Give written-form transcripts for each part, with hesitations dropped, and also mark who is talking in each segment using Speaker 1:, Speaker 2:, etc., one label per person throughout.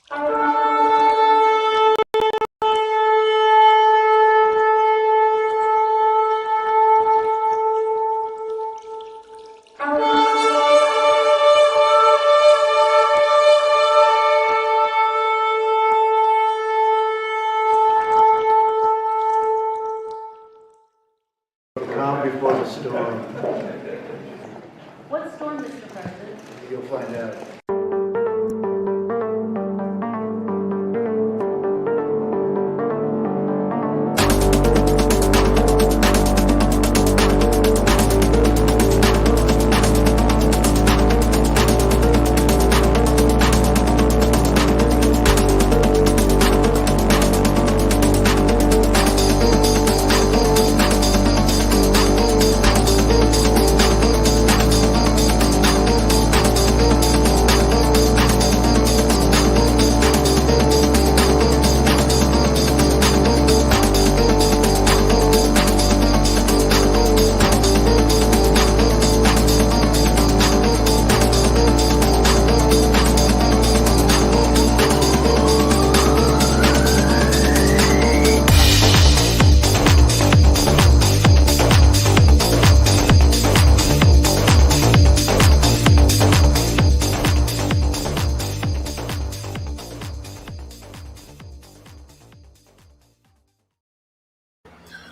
Speaker 1: Calm before the storm.
Speaker 2: What storm, Mr. President?
Speaker 1: You'll find out.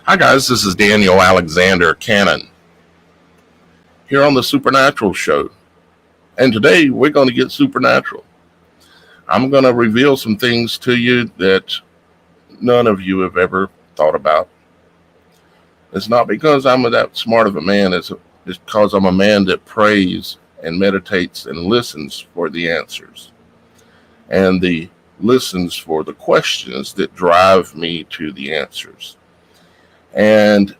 Speaker 3: Hi guys, this is Daniel Alexander Cannon here on the Supernatural Show, and today we're going to get supernatural. I'm going to reveal some things to you that none of you have ever thought about. It's not because I'm that smart of a man, it's because I'm a man that prays and meditates and listens for the answers, and listens for the questions that drive me to the answers. And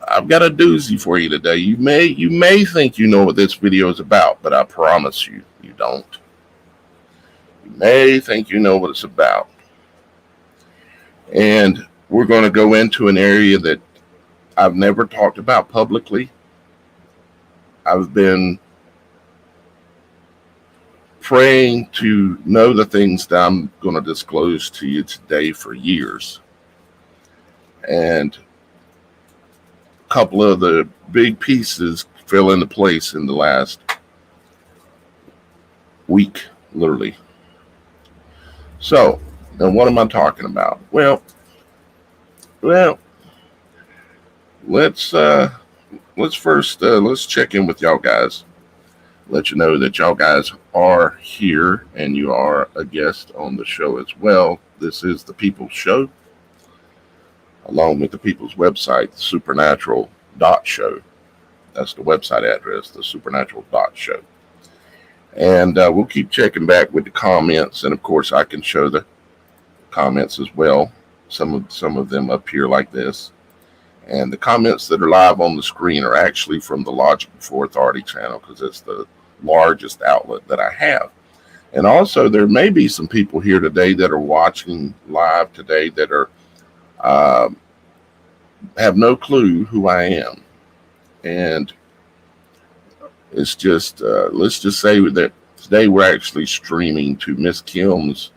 Speaker 3: I've got a doozy for you today. You may think you know what this video is about, but I promise you, you don't. You may think you know what it's about. And we're going to go into an area that I've never talked about publicly. I've been praying to know the things that I'm going to disclose to you today for years. And couple of the big pieces fell into place in the last week, literally. So, now what am I talking about? Well, let's first let's check in with y'all guys. Let you know that y'all guys are here and you are a guest on the show as well. This is the People's Show, along with the People's website, TheSupernatural.Show. That's the website address, TheSupernatural.Show. And we'll keep checking back with the comments, and of course I can show the comments as well. Some of them up here like this. And the comments that are live on the screen are actually from the LogicBeforeAuthority channel, because it's the largest outlet that I have. And also there may be some people here today that are watching live today that are have no clue who I am. And it's just let's just say that today we're actually streaming to Miss Kim's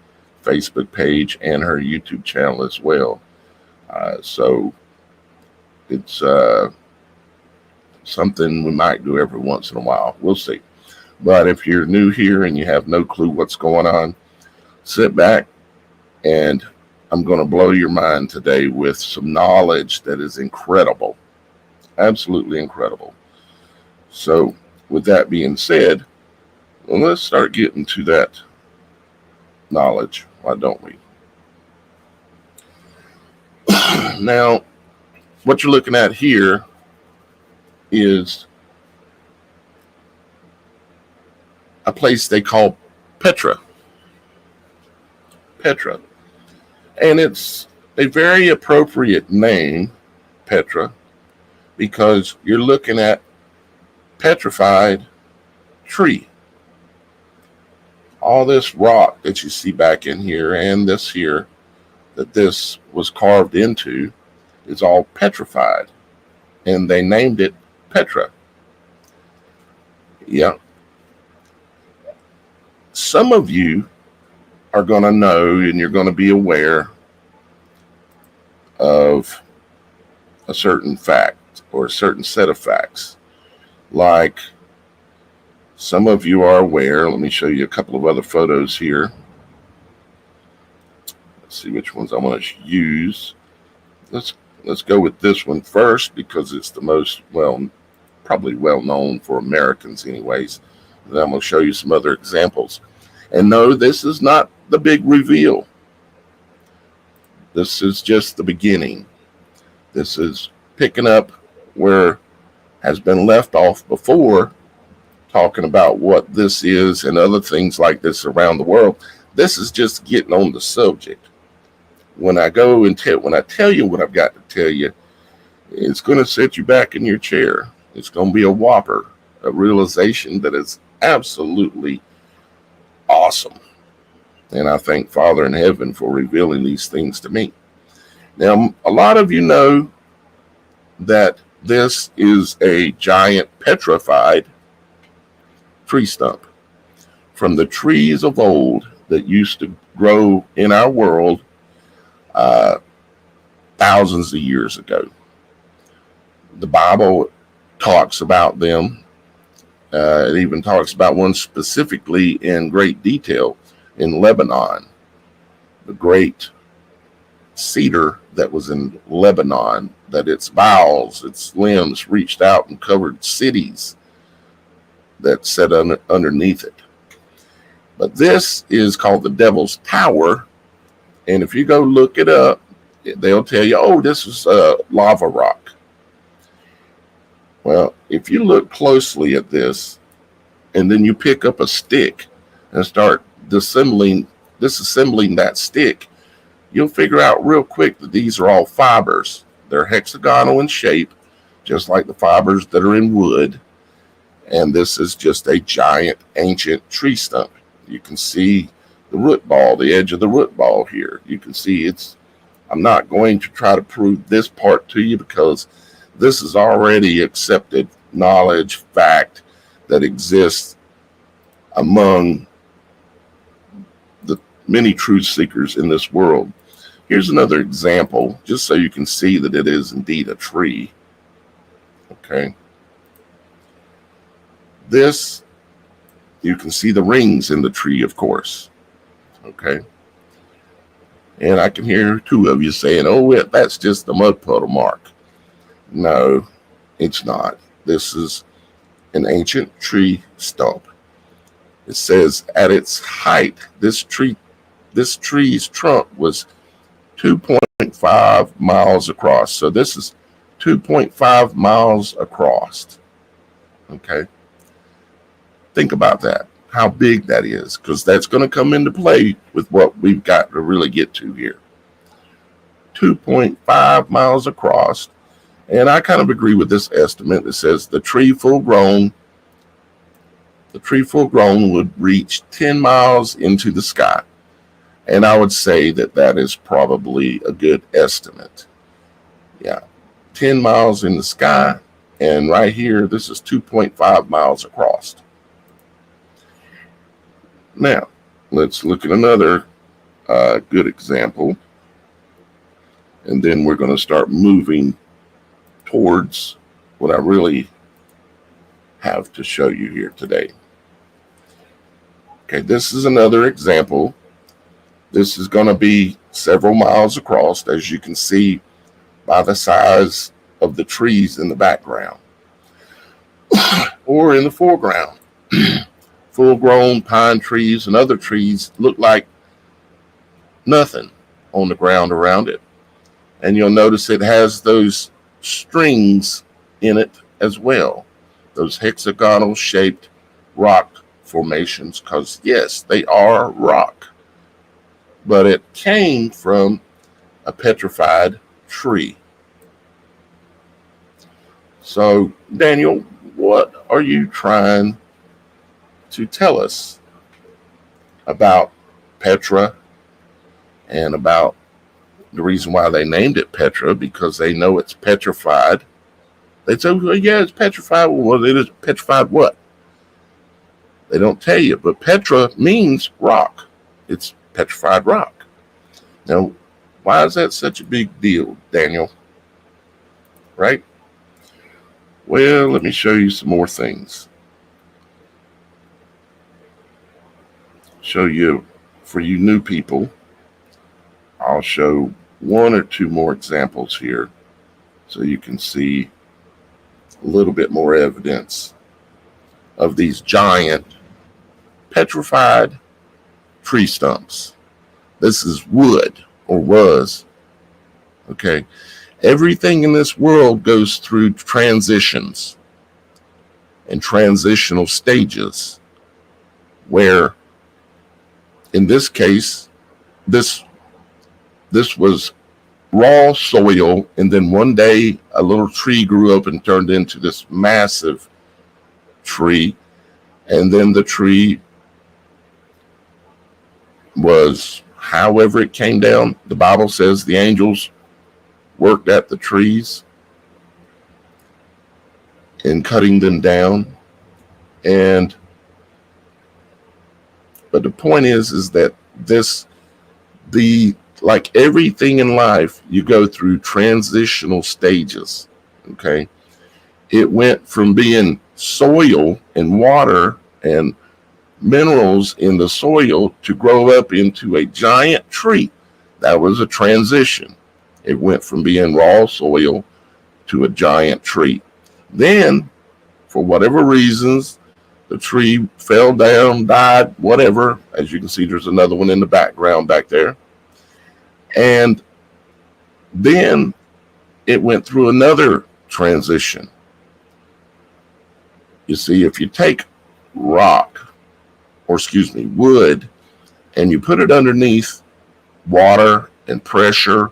Speaker 3: Facebook page and her YouTube channel as well. So it's something we might do every once in a while. We'll see. But if you're new here and you have no clue what's going on, sit back, and I'm going to blow your mind today with some knowledge that is incredible. Absolutely incredible. So with that being said, well, let's start getting to that knowledge. Why don't we? Now, what you're looking at here is a place they call Petra. Petra. And it's a very appropriate name, Petra, because you're looking at petrified tree. All this rock that you see back in here and this here that this was carved into is all petrified, and they named it Petra. Yeah. Some of you are going to know and you're going to be aware of a certain fact or a certain set of facts. Like some of you are aware, let me show you a couple of other photos here. Let's see which ones I want to use. Let's go with this one first because it's the most, probably well known for Americans anyways. And I'm going to show you some other examples. And no, this is not the big reveal. This is just the beginning. This is picking up where has been left off before, talking about what this is and other things like this around the world. This is just getting on the subject. When I go and when I tell you what I've got to tell you, it's going to set you back in your chair. It's going to be a whopper, a realization that is absolutely awesome. And I thank Father in heaven for revealing these things to me. Now, a lot of you know that this is a giant petrified tree stump from the trees of old that used to grow in our world thousands of years ago. The Bible talks about them. It even talks about one specifically in great detail in Lebanon, the great cedar that was in Lebanon, that its boughs, its limbs reached out and covered cities that sat underneath it. But this is called the Devil's Tower. And if you go look it up, they'll tell you, oh, this is lava rock. Well, if you look closely at this, and then you pick up a stick and start disassembling that stick, you'll figure out real quick that these are all fibers. They're hexagonal in shape, just like the fibers that are in wood. And this is just a giant ancient tree stump. You can see the root ball, the edge of the root ball here. You can see I'm not going to try to prove this part to you because this is already accepted knowledge, fact that exists among the many truth seekers in this world. Here's another example, just so you can see that it is indeed a tree. Okay. This, you can see the rings in the tree, of course. Okay. And I can hear two of you saying, oh, that's just the mud puddle mark. No, it's not. This is an ancient tree stump. It says at its height, this tree's trunk was 2.5 miles across. So this is 2.5 miles across. Okay. Think about that, how big that is, because that's going to come into play with what we've got to really get to here. 2.5 miles across. And I kind of agree with this estimate. It says the tree full grown would reach 10 miles into the sky. And I would say that is probably a good estimate. Yeah, 10 miles in the sky. And right here, this is 2.5 miles across. Now, let's look at another good example. And then we're going to start moving towards what I really have to show you here today. Okay, this is another example. This is going to be several miles across, as you can see by the size of the trees in the background or in the foreground. Full-grown pine trees and other trees look like nothing on the ground around it. And you'll notice it has those strings in it as well, those hexagonal shaped rock formations, because yes, they are rock, but it came from a petrified tree. So Daniel, what are you trying to tell us about Petra and about the reason why they named it Petra? Because they know it's petrified. They say, well, yeah, it's petrified. Well, it is petrified what? They don't tell you, but Petra means rock. It's petrified rock. Now, why is that such a big deal, Daniel? Right? Well, let me show you some more things. Show you, for you new people, I'll show one or two more examples here so you can see a little bit more evidence of these giant petrified tree stumps. This is wood, or was. Okay. Everything in this world goes through transitions and transitional stages, where in this case, this was raw soil, and then one day a little tree grew up and turned into this massive tree, and then the tree was, however it came down, the Bible says the angels worked at the trees and cutting them down. But the point is that like everything in life, you go through transitional stages. Okay. It went from being soil and water and minerals in the soil to grow up into a giant tree. That was a transition. It went from being raw soil to a giant tree. Then, for whatever reasons, the tree fell down, died, whatever. As you can see, there's another one in the background back there. And then it went through another transition. You see, if you take wood, and you put it underneath water and pressure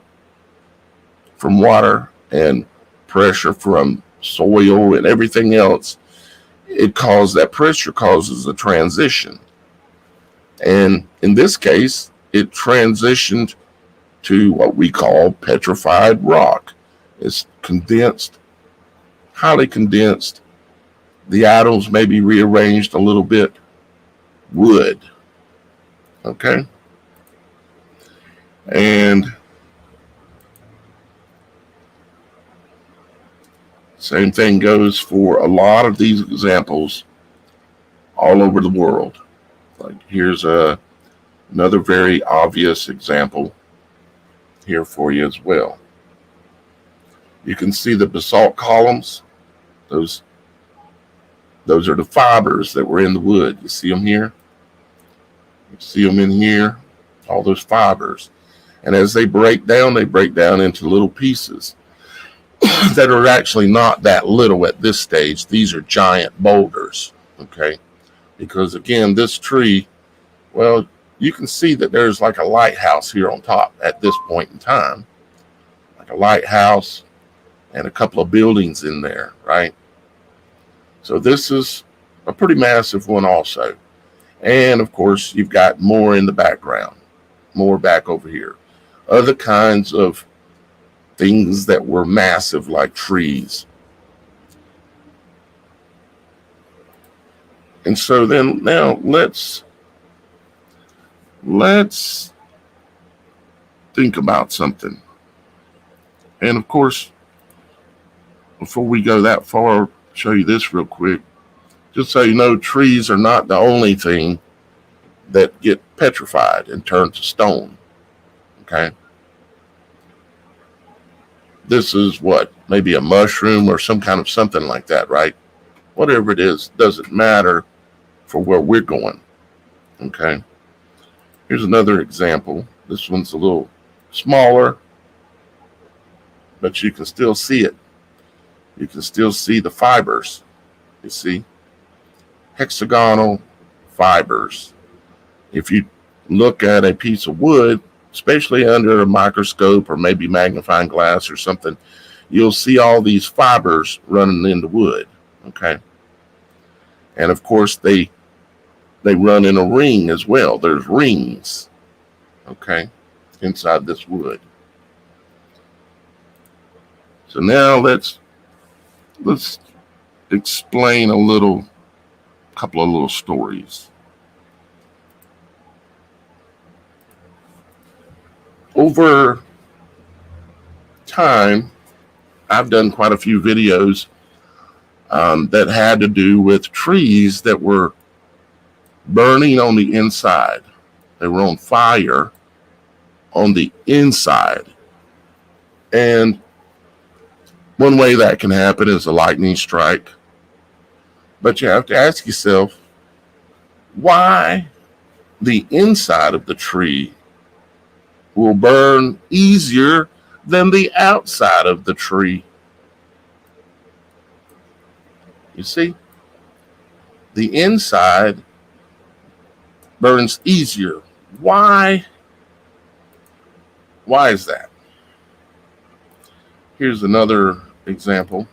Speaker 3: from water and pressure from soil and everything else, that pressure causes a transition. And in this case, it transitioned to what we call petrified rock. It's condensed, highly condensed. The atoms may be rearranged a little bit. Wood. Okay? And same thing goes for a lot of these examples all over the world. Like here's another very obvious example here for you as well. You can see the basalt columns. Those are the fibers that were in the wood. You see them here? You see them in here? All those fibers. And as they break down into little pieces that are actually not that little at this stage. These are giant boulders, okay? Because again, this tree, well, you can see that there's like a lighthouse here on top at this point in time. Like a lighthouse and a couple of buildings in there, right? So this is a pretty massive one also. And of course, you've got more in the background, more back over here. Other kinds of things that were massive like trees. And so then now let's think about something. And of course, before we go that far, I'll show you this real quick. Just so you know, trees are not the only thing that get petrified and turned to stone. Okay? This is what? Maybe a mushroom or some kind of something like that, right? Whatever it is, doesn't matter for where we're going. Okay? Here's another example. This one's a little smaller, but you can still see it. You can still see the fibers. You see? Hexagonal fibers. If you look at a piece of wood, especially under a microscope or maybe magnifying glass or something, you'll see all these fibers running into wood. Okay? And of course, they run in a ring as well. There's rings, okay, inside this wood. So now let's explain a couple of little stories. over time, I've done quite a few videos that had to do with trees that were burning on the inside. They were on fire on the inside. And one way that can happen is a lightning strike. But you have to ask yourself, why the inside of the tree will burn easier than the outside of the tree. You see, the inside burns easier. Why? Why is that? Here's another example.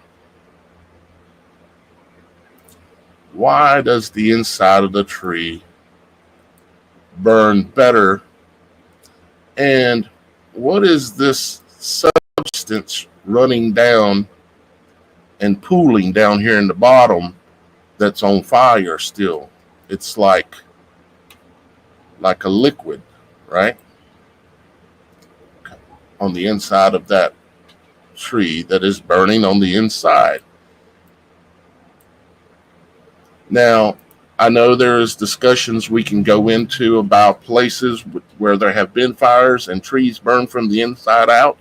Speaker 3: Why does the inside of the tree burn better? And what is this substance running down and pooling down here in the bottom that's on fire still? It's like a liquid, right? On the inside of that tree that is burning on the inside. Now, I know there's discussions we can go into about places where there have been fires and trees burn from the inside out.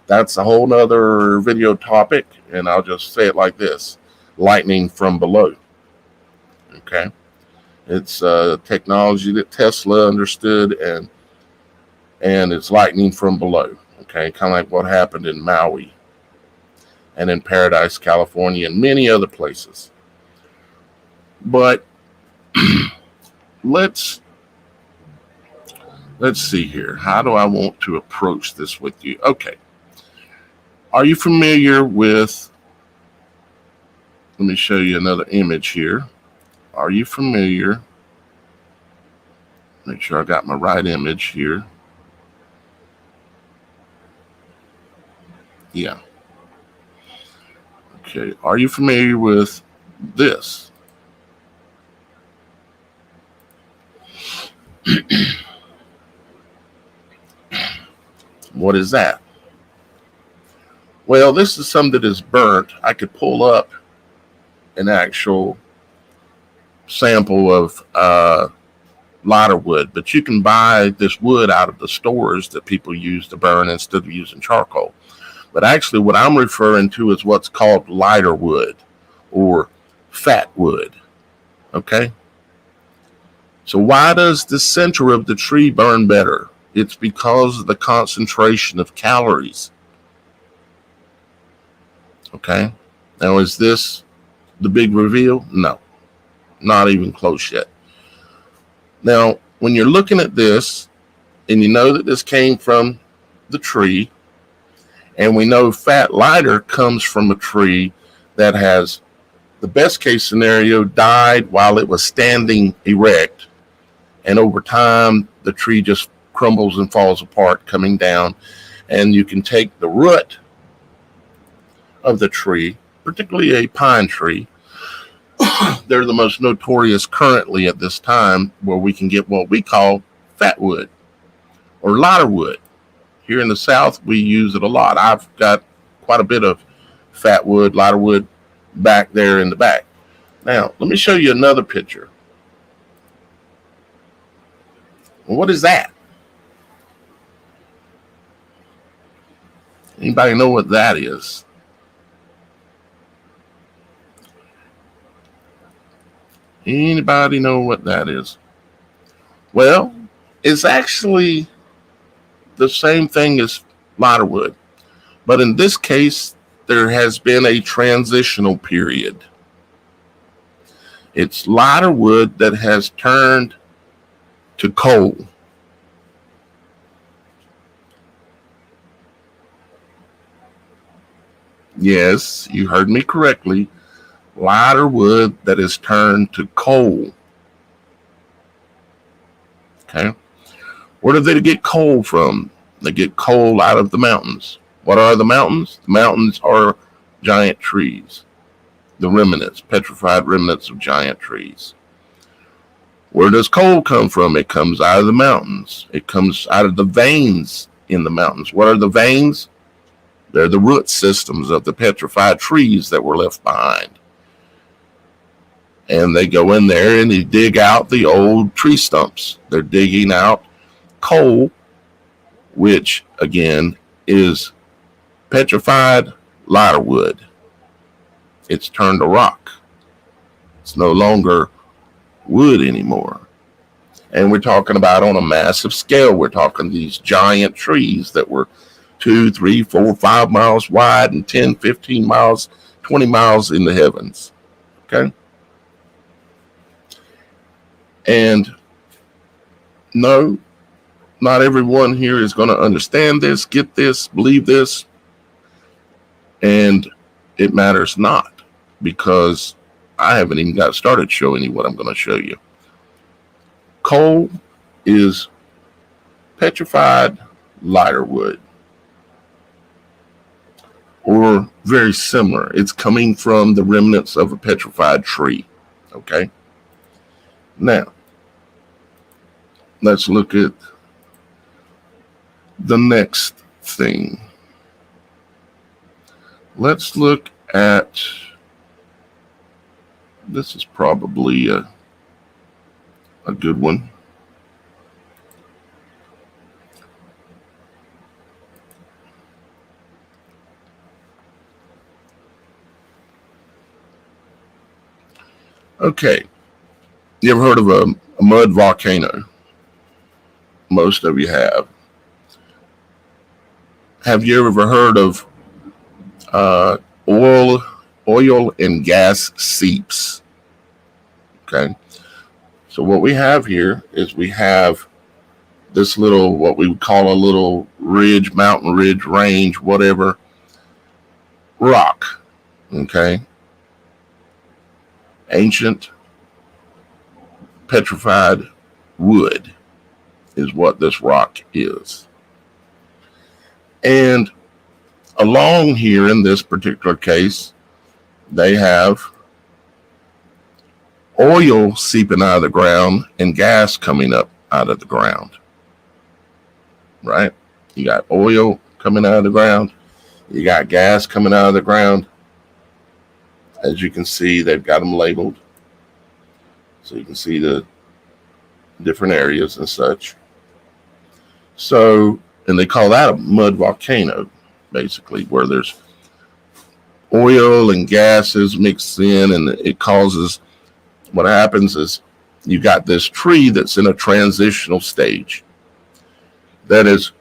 Speaker 3: That's a whole nother video topic, and I'll just say it like this: lightning from below. Okay, it's technology that Tesla understood, and it's lightning from below. Okay, kind of like what happened in Maui and in Paradise, California, and many other places. But let's see here. How do I want to approach this with you? Okay. Are you familiar with, let me show you another image here. Are you familiar? Make sure I got my right image here. Yeah. Okay. Are you familiar with this? What is that? Well, this is something that is burnt. I could pull up an actual sample of lighter wood, but you can buy this wood out of the stores that people use to burn instead of using charcoal. But actually what I'm referring to is what's called lighter wood or fat wood. Okay? So why does the center of the tree burn better? It's because of the concentration of calories. Okay? Now, is this the big reveal? No, not even close yet. Now, when you're looking at this, and you know that this came from the tree, and we know fat lighter comes from a tree that has, the best case scenario, died while it was standing erect. And over time, the tree just crumbles and falls apart, coming down. And you can take the root of the tree, particularly a pine tree. They're the most notorious currently at this time, where we can get what we call fat wood or lighter wood. Here in the South, we use it a lot. I've got quite a bit of fat wood, lighter wood back there in the back. Now, let me show you another picture. Well, what is that? Anybody know what that is? Anybody know what that is? Well, it's actually the same thing as lighter wood, but in this case, there has been a transitional period. It's lighter wood that has turned to coal. Yes, you heard me correctly. Lighter wood that is turned to coal. Okay. Where do they get coal from? They get coal out of the mountains. What are the mountains? The mountains are giant trees. The remnants, petrified remnants of giant trees. Where does coal come from? It comes out of the mountains. It comes out of the veins in the mountains. What are the veins? They're the root systems of the petrified trees that were left behind. And they go in there and they dig out the old tree stumps. They're digging out coal, which again is petrified lighter wood. It's turned to rock. It's no longer wood anymore. And we're talking about on a massive scale. We're talking these giant trees that were 2, 3, 4, 5 miles wide and 10, 15 miles, 20 miles in the heavens. Okay? And no, not everyone here is going to understand this, get this, believe this. And it matters not, because I haven't even got started showing you what I'm going to show you. Coal is petrified lighter wood, or very similar. It's coming from the remnants of a petrified tree. Okay? Now, let's look at the next thing. Let's look at, this is probably a good one. Okay. You ever heard of a mud volcano? Most of you have. Have you ever heard of oil and gas seeps? Okay. So what we have here is we have this little, what we would call a little ridge, mountain ridge, range, whatever, rock. Okay. Ancient petrified wood is what this rock is. And along here in this particular case, they have oil seeping out of the ground and gas coming up out of the ground. Right? You got oil coming out of the ground. You got gas coming out of the ground. As you can see, they've got them labeled. So you can see the different areas and such. So, and they call that a mud volcano, basically, where there's oil and gases mixed in, and it causes, what happens is you got this tree that's in a transitional stage that is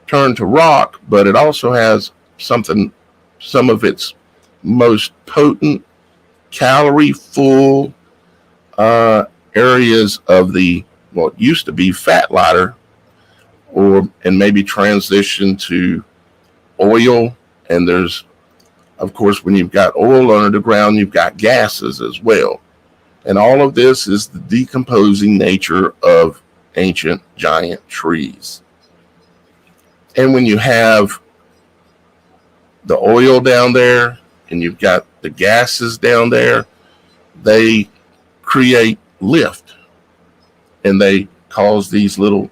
Speaker 3: turned to rock, but it also has some of its most potent, calorie-full areas of the, what used to be fat lighter, and maybe transition to oil. And there's, of course, when you've got oil under the ground, you've got gases as well. And all of this is the decomposing nature of ancient giant trees. And when you have the oil down there and you've got the gases down there, they create lift, and they cause these little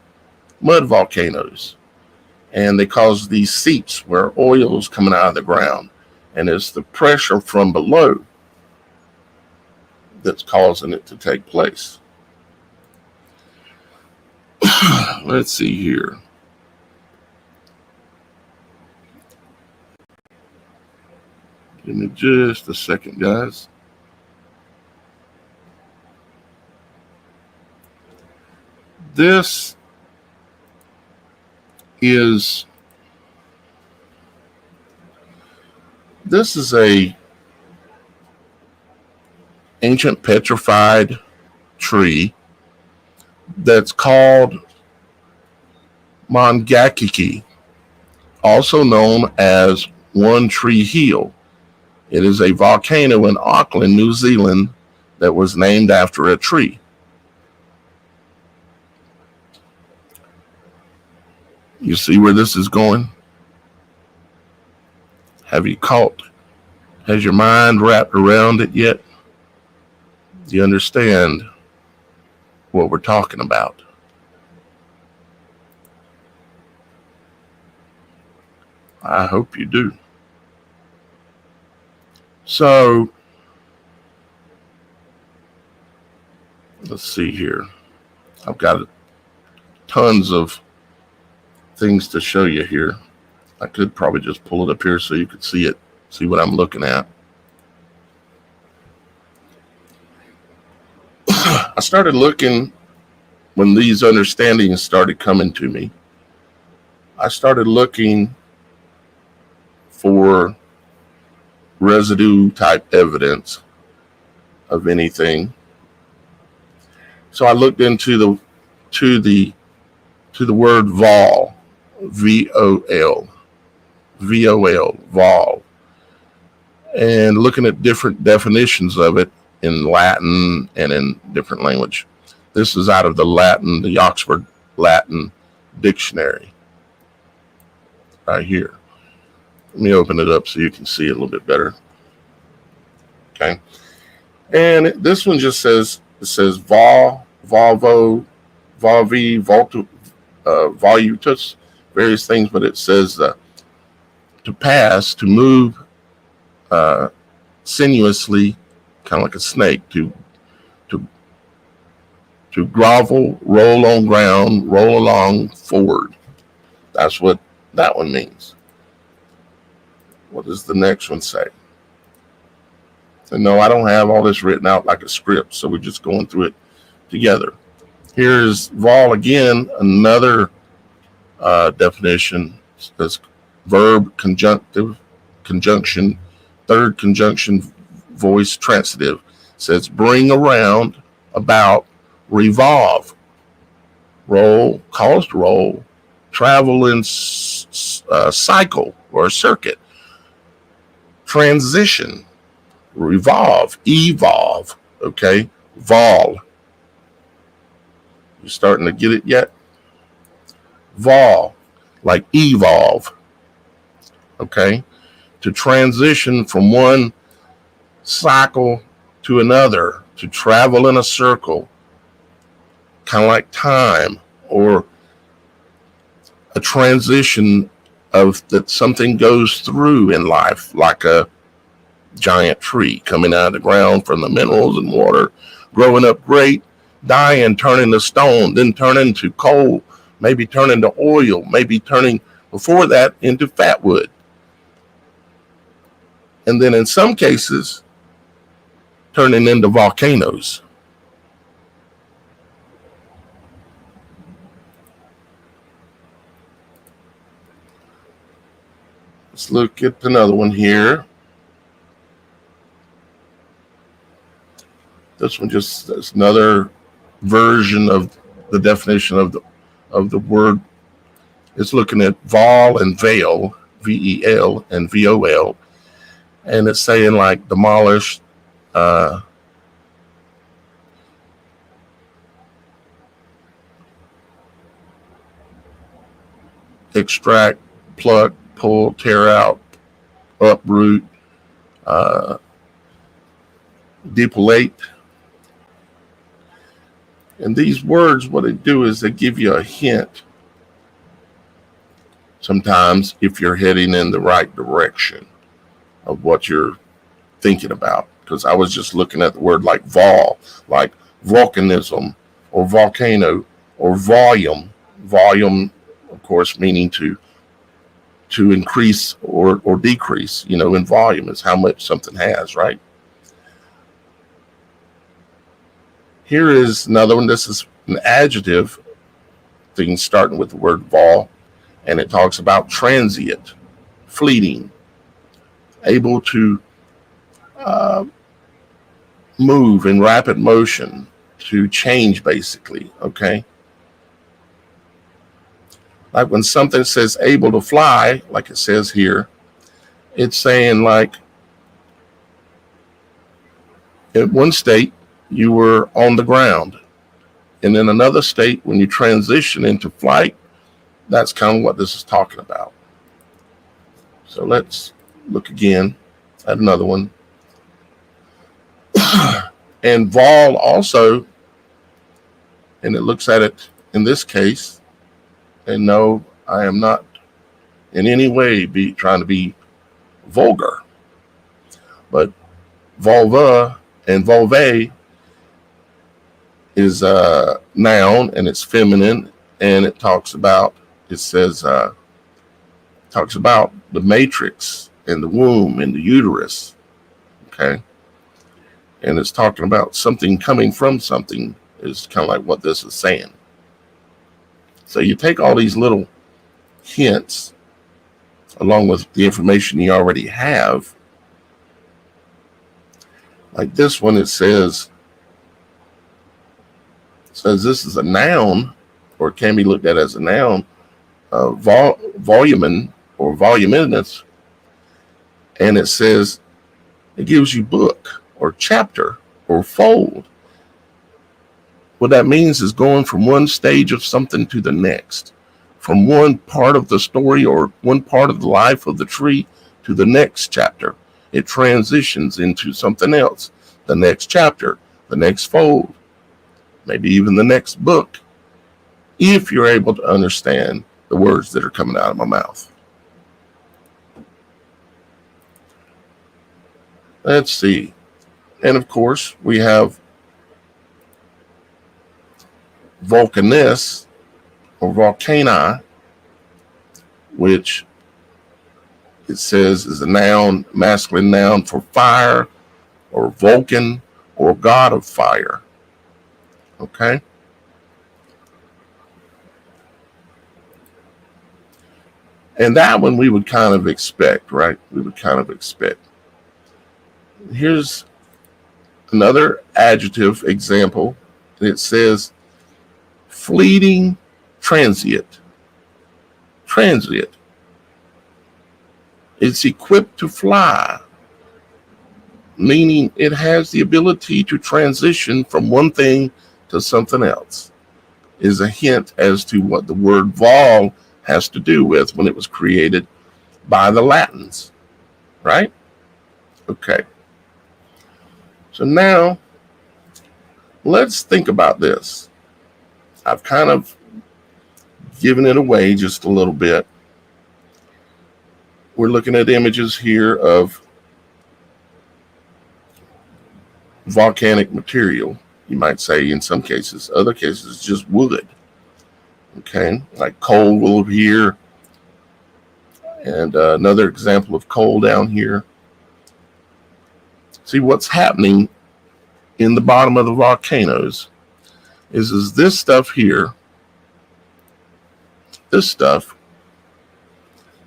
Speaker 3: mud volcanoes, and they cause these seeps where oil is coming out of the ground, and it's the pressure from below that's causing it to take place. Let's see here. Give me just a second, guys. This is a ancient petrified tree that's called Mangakiki, also known as One Tree Hill. It is a volcano in Auckland, New Zealand, that was named after a tree. You see where this is going? Have you caught? Has your mind wrapped around it yet? Do you understand what we're talking about? I hope you do. So let's see here. I've got tons of things to show you here. I could probably just pull it up here so you could see it, see what I'm looking at. I started looking when these understandings started coming to me. I started looking for residue type evidence of anything. So I looked into the word vol, VOL, vol, and looking at different definitions of it in Latin and in different language. This is out of the Oxford Latin Dictionary right here. Let me open it up so you can see it a little bit better. Okay. And this one just says, it says vol, volvo, volvi, volutus, various things, but it says to pass, to move sinuously, kind of like a snake, to grovel, roll on ground, roll along forward. That's what that one means. What does the next one say? So no, I don't have all this written out like a script, so we're just going through it together. Here's vol again, another definition. It's verb, conjunctive, conjunction, third conjunction, voice, transitive. It says bring around, about, revolve, roll, cause to roll, travel in cycle or circuit, transition, revolve, evolve. Okay, vol. You starting to get it yet? Vol, like evolve. Okay, to transition from one cycle to another, to travel in a circle, kind of like time, or a transition of that something goes through in life, like a giant tree coming out of the ground from the minerals and water, growing up great, dying, turning to stone, then turning to coal, maybe turning to oil, maybe turning before that into fat wood. And then in some cases, turning into volcanoes. Let's look at another one here. This one just is another version of the definition of the word. It's looking at vol and veil, VEL and VOL, and it's saying like demolish, extract, pluck, pull, tear out, uproot, depolate. And these words, what they do is they give you a hint sometimes if you're heading in the right direction of what you're thinking about. Because I was just looking at the word like vol, like volcanism or volcano or volume. Volume, of course, meaning to increase or decrease, in volume is how much something has, right? Here is another one. This is an adjective thing starting with the word vol, and it talks about transient, fleeting, able to move in rapid motion, to change, basically, okay? Like when something says able to fly, like it says here, it's saying like in one state, you were on the ground. And in another state, when you transition into flight, that's kind of what this is talking about. So let's look again at another one. And vol also, and it looks at it in this case, and no, I am not in any way be trying to be vulgar. But vulva and vulvae is a noun, and it's feminine, and it talks about the matrix and the womb and the uterus. Okay. And it's talking about something coming from something, is kind of like what this is saying. So you take all these little hints along with the information you already have. Like this one, it says this is a noun, or it can be looked at as a noun, volumen or voluminous, and it says it gives you book or chapter or fold. What that means is going from one stage of something to the next, from one part of the story or one part of the life of the tree to the next chapter. It transitions into something else, the next chapter, the next fold, maybe even the next book, if you're able to understand the words that are coming out of my mouth. Let's see. And of course, we have Volcanis or Volcani, which it says is a noun, masculine noun for fire, or Vulcan, or god of fire. Okay? And that one we would kind of expect, right? We would kind of expect. Here's another adjective example. It says fleeting transient. Transient. It's equipped to fly, meaning it has the ability to transition from one thing to something else. Is a hint as to what the word vol has to do with when it was created by the Latins, right? Okay. So now let's think about this. I've kind of given it away just a little bit. We're looking at images here of volcanic material, you might say, in some cases. Other cases, it's just wood. Okay, like coal will appear. And another example of coal down here. See, what's happening in the bottom of the volcanoes is this stuff here, this stuff,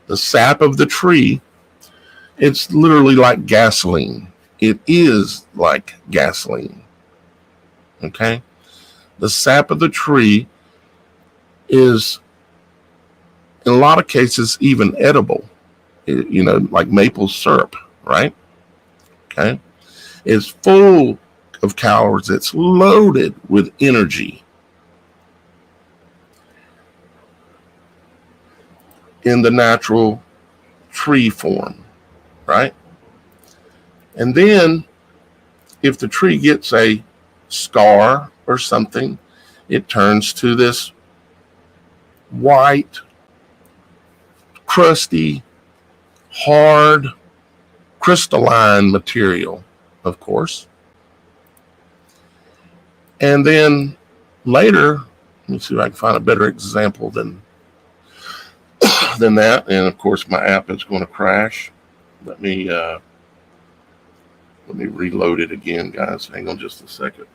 Speaker 3: the sap of the tree, it's literally like gasoline. It is like gasoline. Okay? The sap of the tree is, in a lot of cases, even edible. You know, like maple syrup, right? Okay? It's full of calories. It's loaded with energy. In the natural tree form, right? And then if the tree gets a scar or something, it turns to this white, crusty, hard, crystalline material, of course. And then later, let me see if I can find a better example than that. And of course, my app is going to crash. Let me reload it again, guys. Hang on just a second.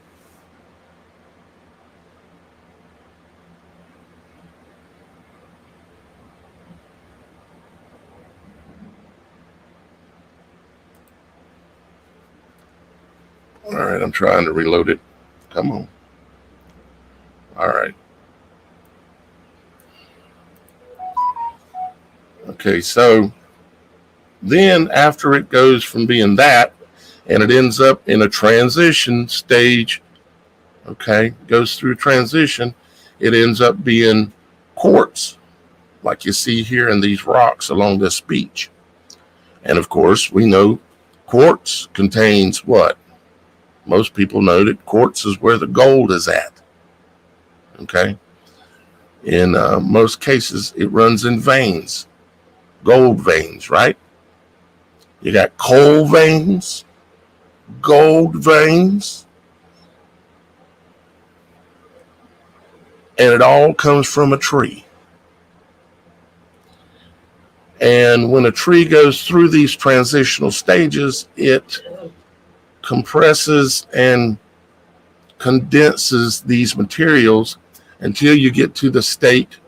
Speaker 3: All right, I'm trying to reload it. Come on. All right. Okay, so then after it goes from being that, and it ends up in a transition stage, okay, goes through transition, it ends up being quartz, like you see here in these rocks along this beach. And of course, we know quartz contains what? Most people know that quartz is where the gold is at. Okay. In most cases, it runs in veins. gold veins, right? You got coal veins, gold veins, and it all comes from a tree. And when a tree goes through these transitional stages, it compresses and condenses these materials until you get to the state,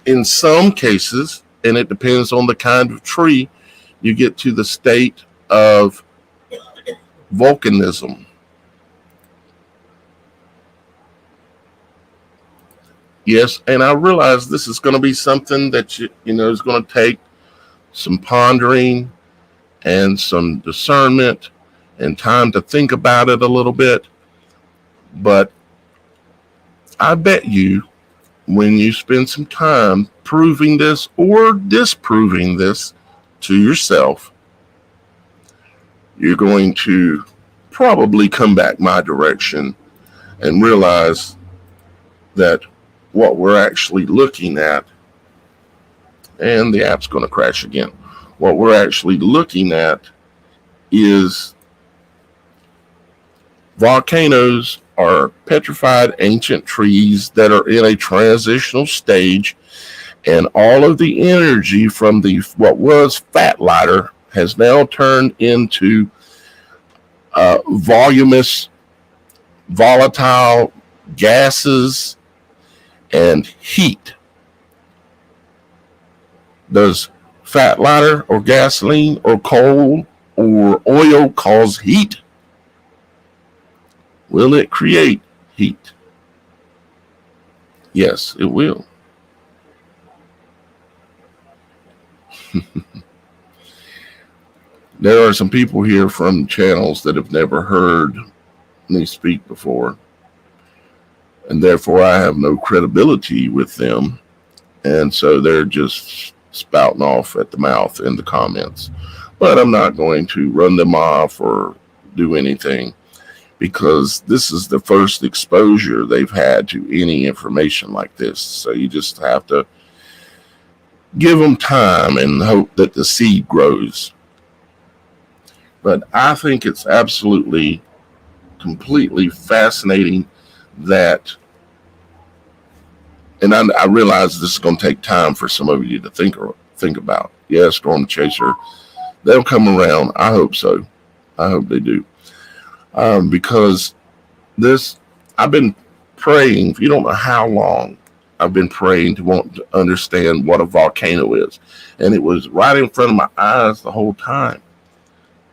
Speaker 3: in some cases, and it depends on the kind of tree, you get to the state of volcanism. Yes, and I realize this is going to be something that you know is going to take some pondering and some discernment and time to think about it a little bit. But I bet you, when you spend some time proving this or disproving this to yourself, you're going to probably come back my direction and realize that what we're actually looking at, and the app's going to crash again, what we're actually looking at is volcanoes are petrified ancient trees that are in a transitional stage, and all of the energy from the what was fat lighter has now turned into voluminous, volatile gases and heat. Does fat lighter or gasoline or coal or oil cause heat? Will it create heat? Yes, it will. There are some people here from channels that have never heard me speak before, and therefore I have no credibility with them, and so they're just spouting off at the mouth in the comments. But I'm not going to run them off or do anything, because this is the first exposure they've had to any information like this. So you just have to give them time and hope that the seed grows. But I think it's absolutely, completely fascinating that, and I realize this is going to take time for some of you to think about. Yeah, Storm Chaser, they'll come around. I hope so. I hope they do. Because this, I've been praying, you don't know how long I've been praying to want to understand what a volcano is. And it was right in front of my eyes the whole time.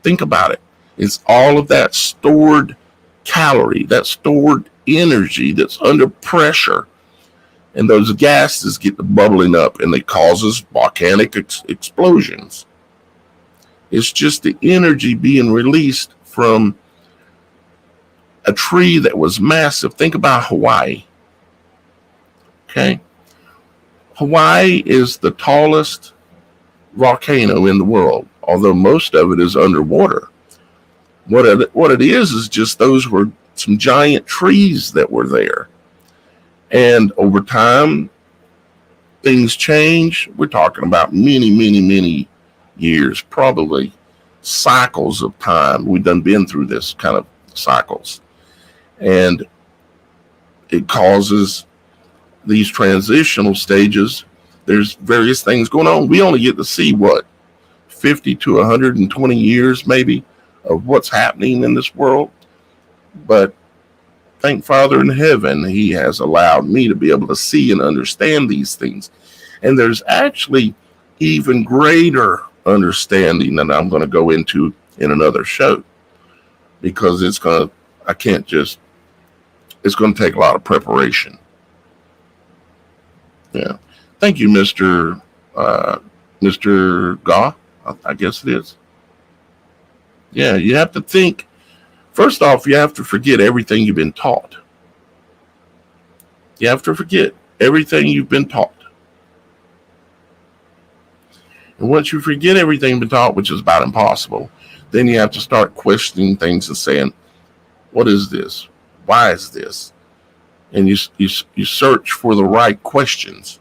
Speaker 3: Think about it. It's all of that stored calorie, that stored energy that's under pressure. And those gases get to bubbling up and it causes volcanic explosions. It's just the energy being released from a tree that was massive. Think about Hawaii. Okay. Hawaii is the tallest volcano in the world, although most of it is underwater. What it is just those were some giant trees that were there. And over time, things change. We're talking about many, many, many years, probably cycles of time. We've been through this kind of cycles. And it causes these transitional stages. There's various things going on. We only get to see 50 to 120 years maybe of what's happening in this world. But thank Father in heaven, he has allowed me to be able to see and understand these things. And there's actually even greater understanding that I'm going to go into in another show, because it's going to take a lot of preparation. Yeah. Thank you, Mr. Gaw, I guess it is. Yeah, you have to think. First off, you have to forget everything you've been taught. You have to forget everything you've been taught. And once you forget everything you've been taught, which is about impossible, then you have to start questioning things and saying, what is this? Why is this? And you search for the right questions.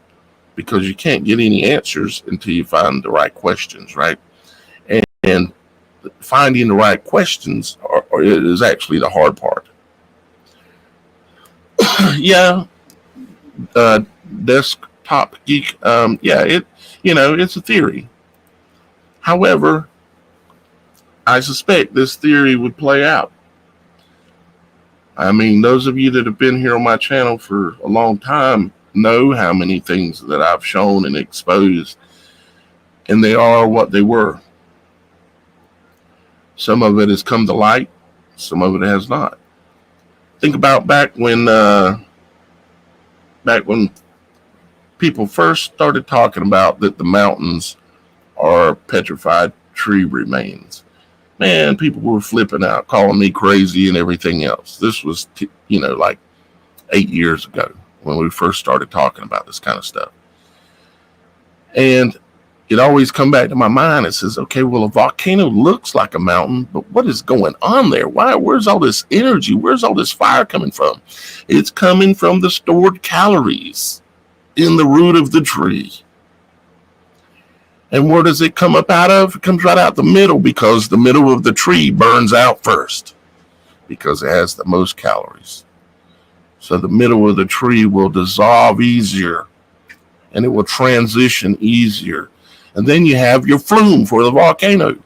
Speaker 3: because you can't get any answers until you find the right questions, right? And finding the right questions is actually the hard part. Yeah, desktop geek. It's a theory. However, I suspect this theory would play out. I mean, those of you that have been here on my channel for a long time know how many things that I've shown and exposed, and they are what they were. Some of it has come to light, some of it has not. Think about back when people first started talking about that the mountains are petrified tree remains. Man, people were flipping out, calling me crazy and everything else. This was, like 8 years ago when we first started talking about this kind of stuff. And it always come back to my mind. It says, okay, well, a volcano looks like a mountain, but what is going on there? Where's all this energy? Where's all this fire coming from? It's coming from the stored calories in the root of the tree. And where does it come up out of? It comes right out the middle, because the middle of the tree burns out first because it has the most calories. So the middle of the tree will dissolve easier and it will transition easier. And then you have your flume for the volcano.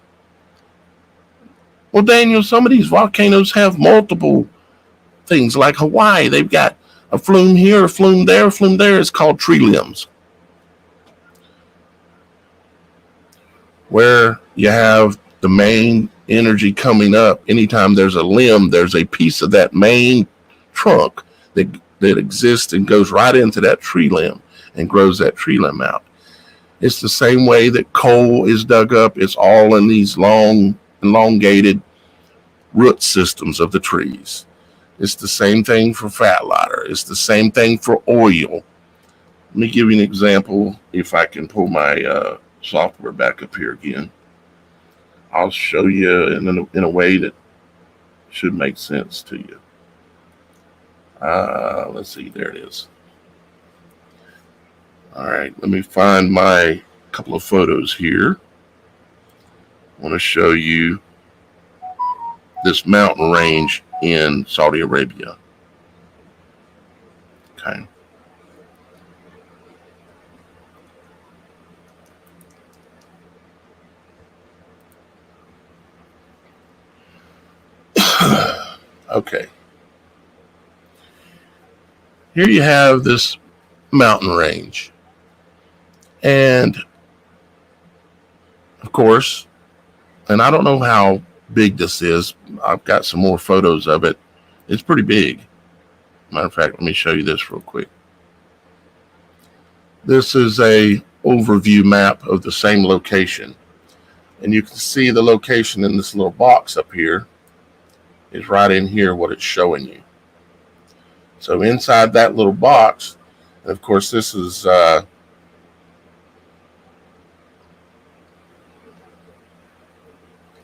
Speaker 3: Well, Daniel, some of these volcanoes have multiple things, like Hawaii. They've got a flume here, a flume there, a flume there. It's called tree limbs, where you have the main energy coming up. Anytime there's a limb, there's a piece of that main trunk that exists and goes right into that tree limb and grows that tree limb out. It's the same way that coal is dug up. It's all in these long, elongated root systems of the trees. It's the same thing for fat lighter. It's the same thing for oil. Let me give you an example. If I can pull my software back up here again, I'll show you in a way that should make sense to you. Let's see, there it is. All right, let me find my couple of photos here. I want to show you this mountain range in Saudi Arabia. Okay. Okay. Here you have this mountain range. And of course, and I don't know how big this is. I've got some more photos of it. It's pretty big. Matter of fact, let me show you this real quick. This is a overview map of the same location. And you can see the location in this little box up here is right in here, what it's showing you. So inside that little box, and of course this is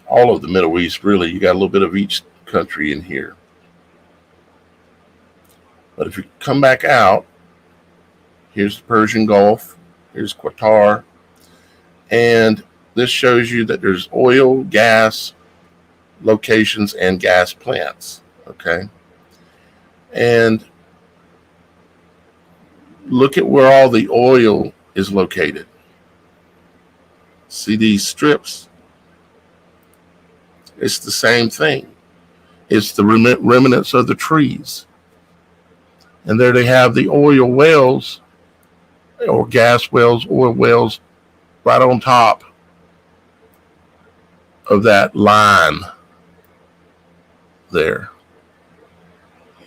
Speaker 3: all of the Middle East, really. You got a little bit of each country in here. But if you come back out, here's the Persian Gulf, here's Qatar, and this shows you that there's oil, gas locations, and gas plants, okay? And look at where all the oil is located. See these strips? It's the same thing. It's the remnants of the trees. And there they have the oil wells, or gas wells, oil wells, right on top of that line there.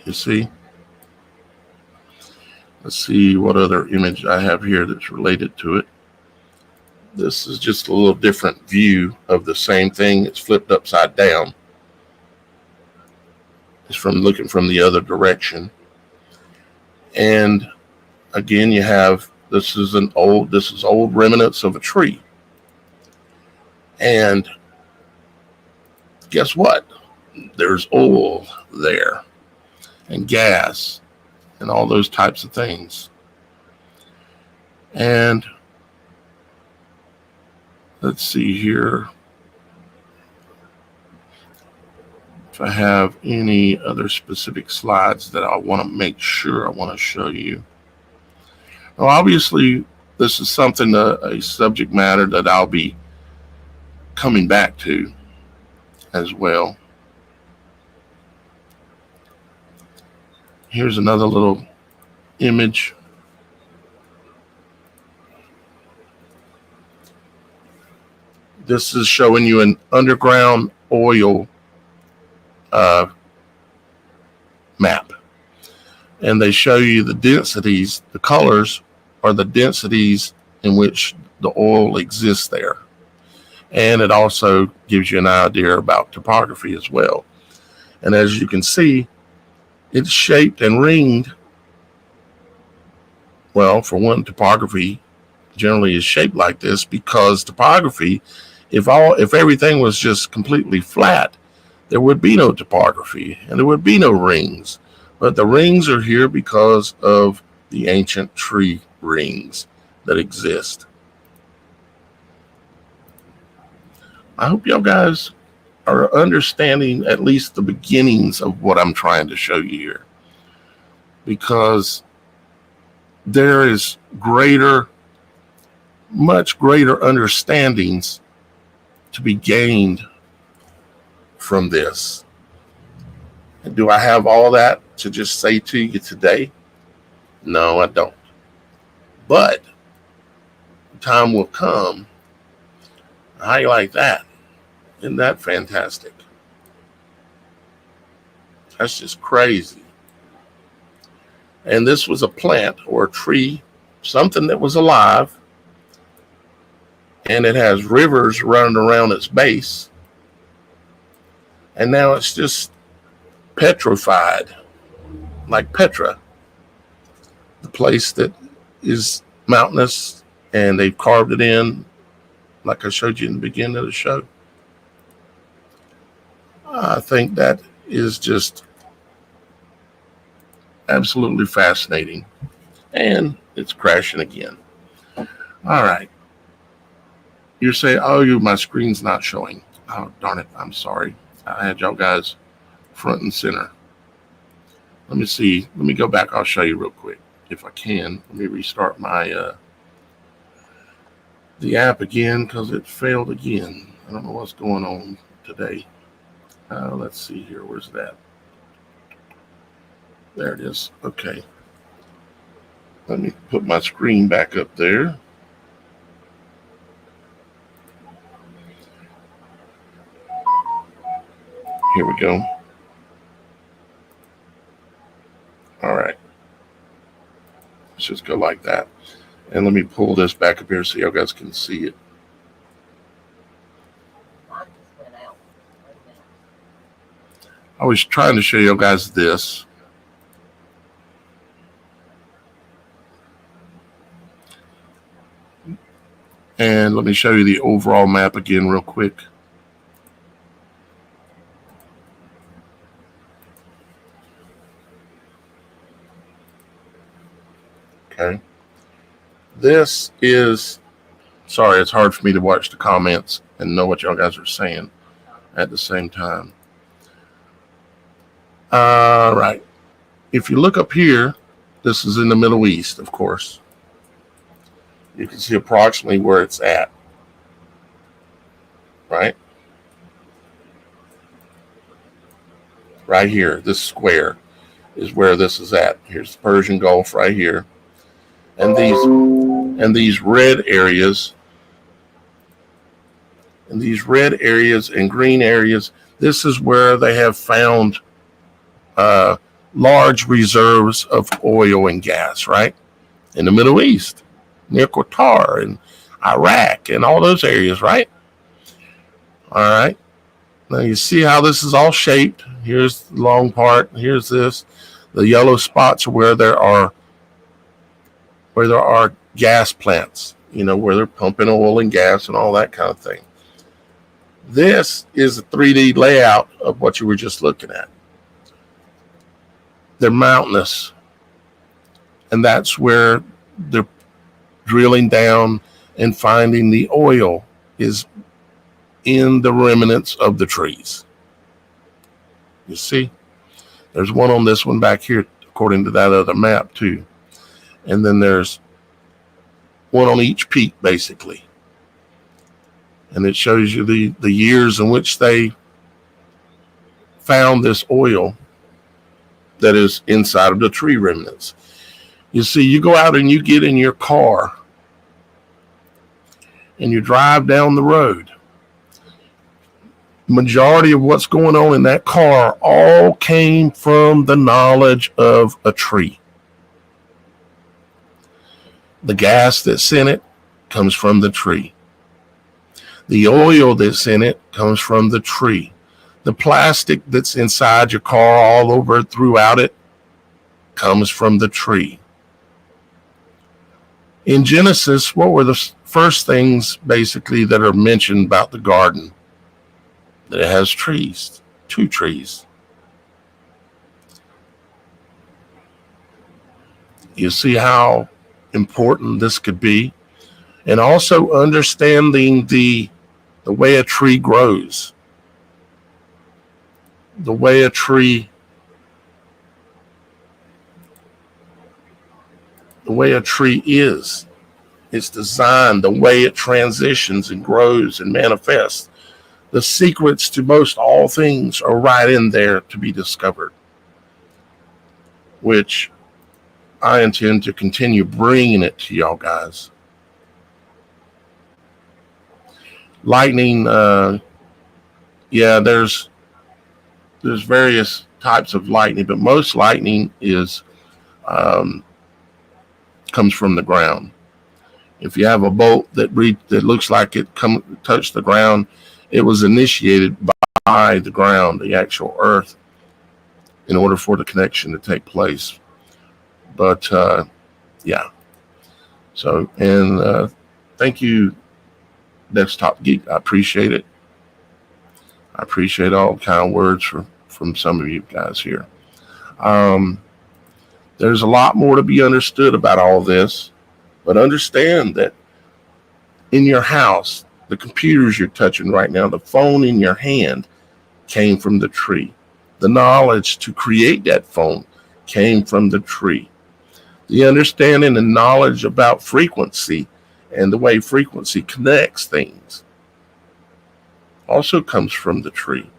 Speaker 3: You see? Let's see what other image I have here that's related to it. This is just a little different view of the same thing. It's flipped upside down. It's from looking from the other direction. And again, you have, this is old remnants of a tree. And guess what? There's oil there, and gas, and all those types of things. And let's see here if I have any other specific slides that I want to make sure I want to show you. Now, obviously, this is something, a subject matter that I'll be coming back to as well. Here's another little image. This is showing you an underground oil map. And they show you the densities, the colors are the densities in which the oil exists there. And it also gives you an idea about topography as well. And as you can see, it's shaped and ringed. Well, for one, topography generally is shaped like this because topography, if everything was just completely flat, there would be no topography and there would be no rings. But the rings are here because of the ancient tree rings that exist. I hope y'all guys are understanding at least the beginnings of what I'm trying to show you here, because there is much greater understandings to be gained from this. And do I have all that to just say to you today? No, I don't. But time will come. How you like that? Isn't that fantastic? That's just crazy. And this was a plant or a tree, something that was alive, and it has rivers running around its base. And now it's just petrified, like Petra, the place that is mountainous, and they've carved it in, like I showed you in the beginning of the show. I think that is just absolutely fascinating. And it's crashing again. All right. You're saying, oh, my screen's not showing. Oh, darn it. I'm sorry. I had y'all guys front and center. Let me see. Let me go back. I'll show you real quick if I can. Let me restart my the app again because it failed again. I don't know what's going on today. Let's see here. Where's that? There it is. Okay. Let me put my screen back up there. Here we go. All right. Let's just go like that. And let me pull this back up here so you guys can see it. I was trying to show you guys this. And let me show you the overall map again real quick. Okay. This is, sorry, it's hard for me to watch the comments and know what y'all guys are saying at the same time. All right. If you look up here, this is in the Middle East, of course. You can see approximately where it's at. Right? Right here, this square is where this is at. Here's the Persian Gulf right here. And these red areas and green areas, this is where they have found large reserves of oil and gas, right? In the Middle East, near Qatar and Iraq and all those areas, right? All right. Now you see how this is all shaped. Here's the long part. Here's this. The yellow spots are where there are gas plants, where they're pumping oil and gas and all that kind of thing. This is a 3D layout of what you were just looking at. They're mountainous, and that's where they're drilling down and finding the oil is in the remnants of the trees. You see, there's one on this one back here, according to that other map too. And then there's one on each peak, basically. And it shows you the years in which they found this oil that is inside of the tree remnants. You see, you go out and you get in your car and you drive down the road. Majority of what's going on in that car all came from the knowledge of a tree. The gas that's in it comes from the tree. The oil that's in it comes from the tree. The plastic that's inside your car all over throughout it comes from the tree. In Genesis, what were the first things basically that are mentioned about the garden? That it has trees, 2 trees. You see how important this could be? And also understanding the way a tree grows. The way a tree is. It's designed, the way it transitions and grows and manifests. The secrets to most all things are right in there to be discovered, which I intend to continue bringing it to y'all guys. Lightning, there's various types of lightning, but most lightning is comes from the ground. If you have a bolt that looks like it touched the ground, it was initiated by the ground, the actual earth, in order for the connection to take place. But so, and thank you, Desktop Geek. I appreciate it. I appreciate all kind of words from some of you guys here. There's a lot more to be understood about all this, but understand that in your house, the computers you're touching right now, the phone in your hand came from the tree. The knowledge to create that phone came from the tree. The understanding and knowledge about frequency and the way frequency connects things also comes from the tree.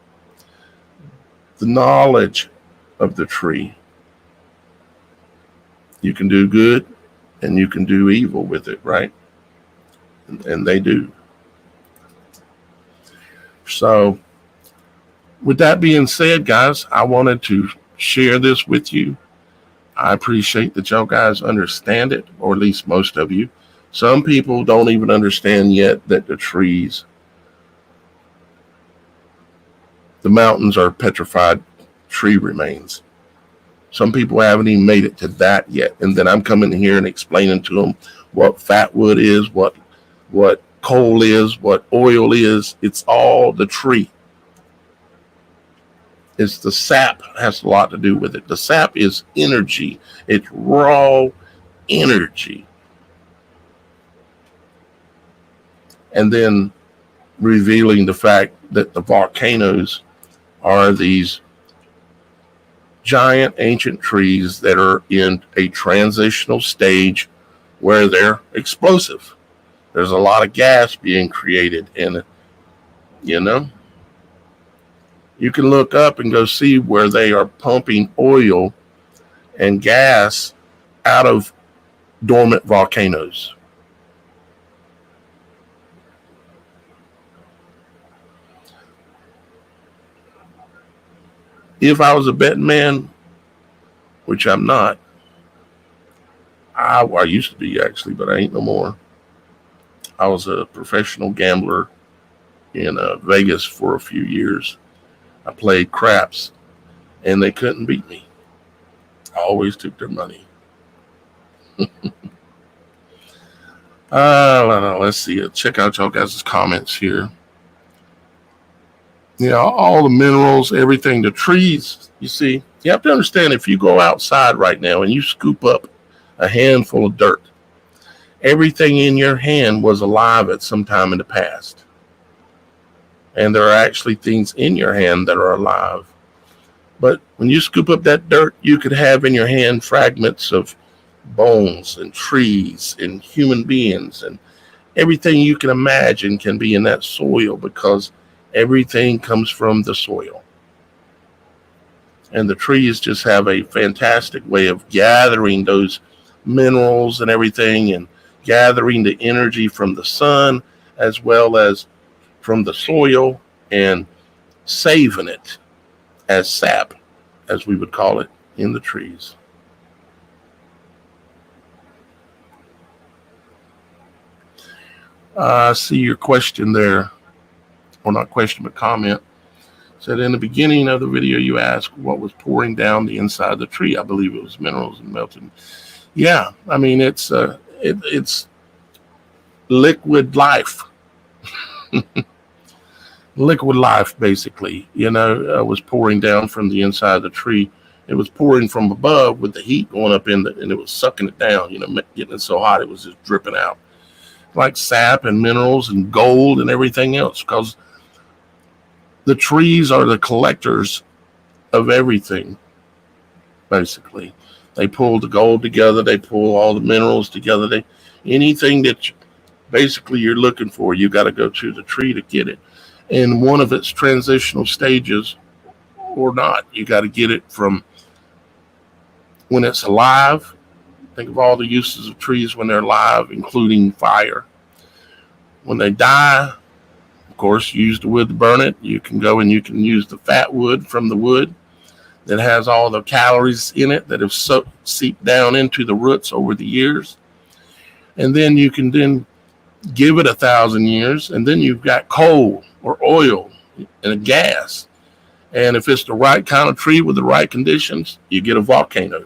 Speaker 3: The knowledge of the tree. You can do good and you can do evil with it, right? And they do. So, with that being said, guys, I wanted to share this with you. I appreciate that y'all guys understand it, or at least most of you. Some people don't even understand yet that the trees, the mountains are petrified tree remains. Some people haven't even made it to that yet. And then I'm coming here and explaining to them what fat wood is, what coal is, what oil is. It's all the tree. It's the sap has a lot to do with it. The sap is energy. It's raw energy. And then revealing the fact that the volcanoes are these giant ancient trees that are in a transitional stage where they're explosive. There's a lot of gas being created, and you can look up and go see where they are pumping oil and gas out of dormant volcanoes. If I was a betting man, which I'm not, I used to be actually, but I ain't no more. I was a professional gambler in Vegas for a few years. I played craps, and they couldn't beat me. I always took their money. Let's see. Check out y'all guys' comments here. All the minerals, everything, the trees, you see. You have to understand, if you go outside right now and you scoop up a handful of dirt Everything in your hand was alive at some time in the past. And there are actually things in your hand that are alive. But when you scoop up that dirt, you could have in your hand fragments of bones and trees and human beings, and everything you can imagine can be in that soil, because everything comes from the soil. And the trees just have a fantastic way of gathering those minerals and everything, and gathering the energy from the sun as well as from the soil, and saving it as sap, as we would call it, in the trees. I see your question there, or not question, but comment. Said in the beginning of the video, you asked what was pouring down the inside of the tree. I believe it was minerals and melting. Yeah, I mean, it's liquid life. Liquid life, basically, was pouring down from the inside of the tree. It was pouring from above with the heat going up and it was sucking it down, getting it so hot it was just dripping out. Like sap and minerals and gold and everything else, because the trees are the collectors of everything, basically. They pull the gold together, they pull all the minerals together. Anything that basically you're looking for, you got to go to the tree to get it. In one of its transitional stages or not, you got to get it from when it's alive. Think of all the uses of trees when they're alive, including fire. When they die, of course, you use the wood to burn it. You can go and you can use the fat wood from the wood that has all the calories in it that have seeped down into the roots over the years. And then you can then give it 1,000 years, and then you've got coal or oil and a gas. And if it's the right kind of tree with the right conditions, you get a volcano.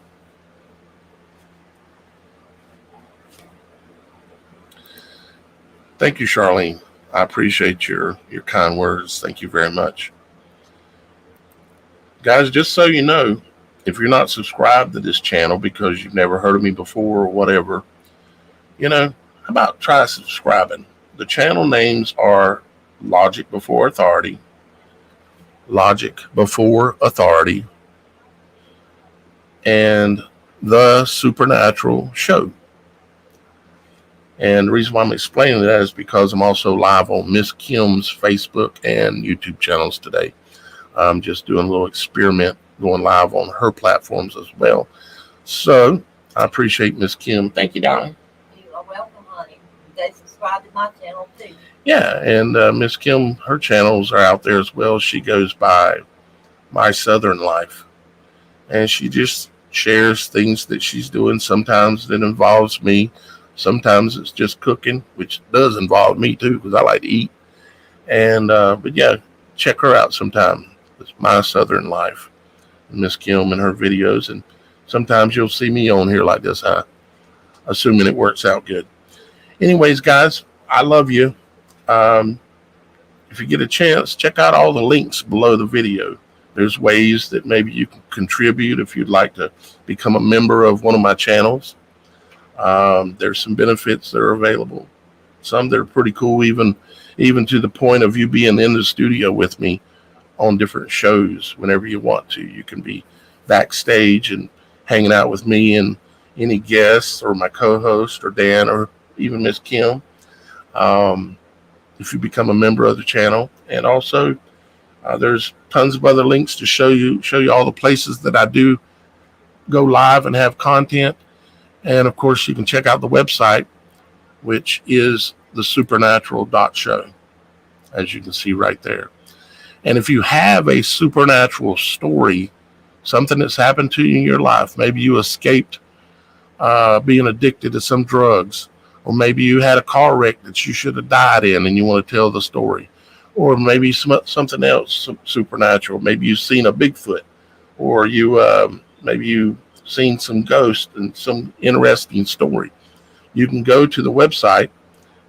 Speaker 3: Thank you, Charlene. I appreciate your kind words. Thank you very much. Guys, just so you know, if you're not subscribed to this channel because you've never heard of me before or whatever, how about try subscribing? The channel names are Logic Before Authority, Logic Before Authority, and The Supernatural Show. And the reason why I'm explaining that is because I'm also live on Miss Kim's Facebook and YouTube channels today. I'm just doing a little experiment going live on her platforms as well. So I appreciate Miss Kim. Thank you, darling.
Speaker 2: You are welcome, honey. They subscribe to my channel too.
Speaker 3: Yeah, and Miss Kim, her channels are out there as well. She goes by My Southern Life, and she just shares things that she's doing. Sometimes that involves me. Sometimes it's just cooking, which does involve me too, because I like to eat. And but yeah, check her out sometime. It's My Southern Life, Miss Kim and her videos. And sometimes you'll see me on here like this, assuming it works out good. Anyways, guys, I love you. If you get a chance, check out all the links below the video. There's ways that maybe you can contribute if you'd like to become a member of one of my channels. There's some benefits that are available. Some that are pretty cool, even to the point of you being in the studio with me on different shows whenever you want to. You can be backstage and hanging out with me and any guests or my co-host or Dan or even Miss Kim. If you become a member of the channel. And also there's tons of other links to show you all the places that I do go live and have content. And of course, you can check out the website, which is TheSupernatural.Show, as you can see right there. And if you have a supernatural story, something that's happened to you in your life, maybe you escaped being addicted to some drugs, or maybe you had a car wreck that you should have died in and you want to tell the story, or maybe something else supernatural. Maybe you've seen a Bigfoot, or maybe you seen some ghosts and some interesting story. You can go to the website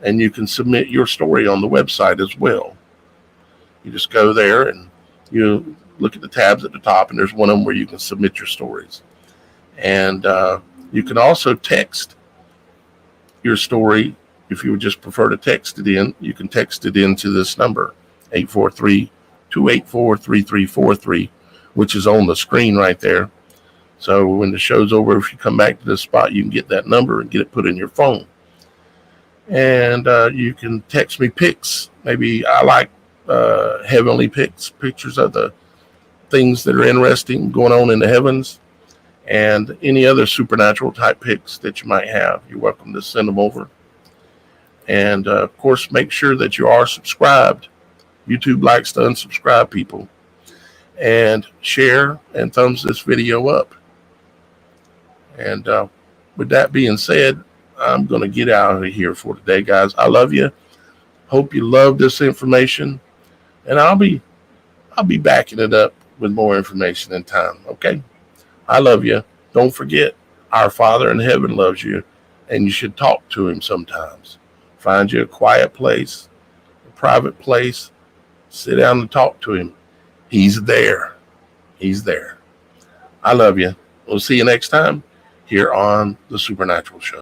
Speaker 3: and you can submit your story on the website as well. You just go there and you look at the tabs at the top, and there's one of them where you can submit your stories. And you can also text your story, if you would just prefer to text it in, you can text it into this number, 843-284-3343, which is on the screen right there. So when the show's over, if you come back to this spot, you can get that number and get it put in your phone. And you can text me pics. Maybe I like heavenly pics, pictures of the things that are interesting going on in the heavens, and any other supernatural type pics that you might have. You're welcome to send them over. And of course, make sure that you are subscribed. YouTube likes to unsubscribe people. And share and thumbs this video up. And with that being said, I'm going to get out of here for today, guys. I love you. Hope you love this information. And I'll be backing it up with more information in time. Okay? I love you. Don't forget, our Father in heaven loves you, and you should talk to him sometimes. Find you a quiet place, a private place. Sit down and talk to him. He's there. He's there. I love you. We'll see you next time here on The Supernatural Show.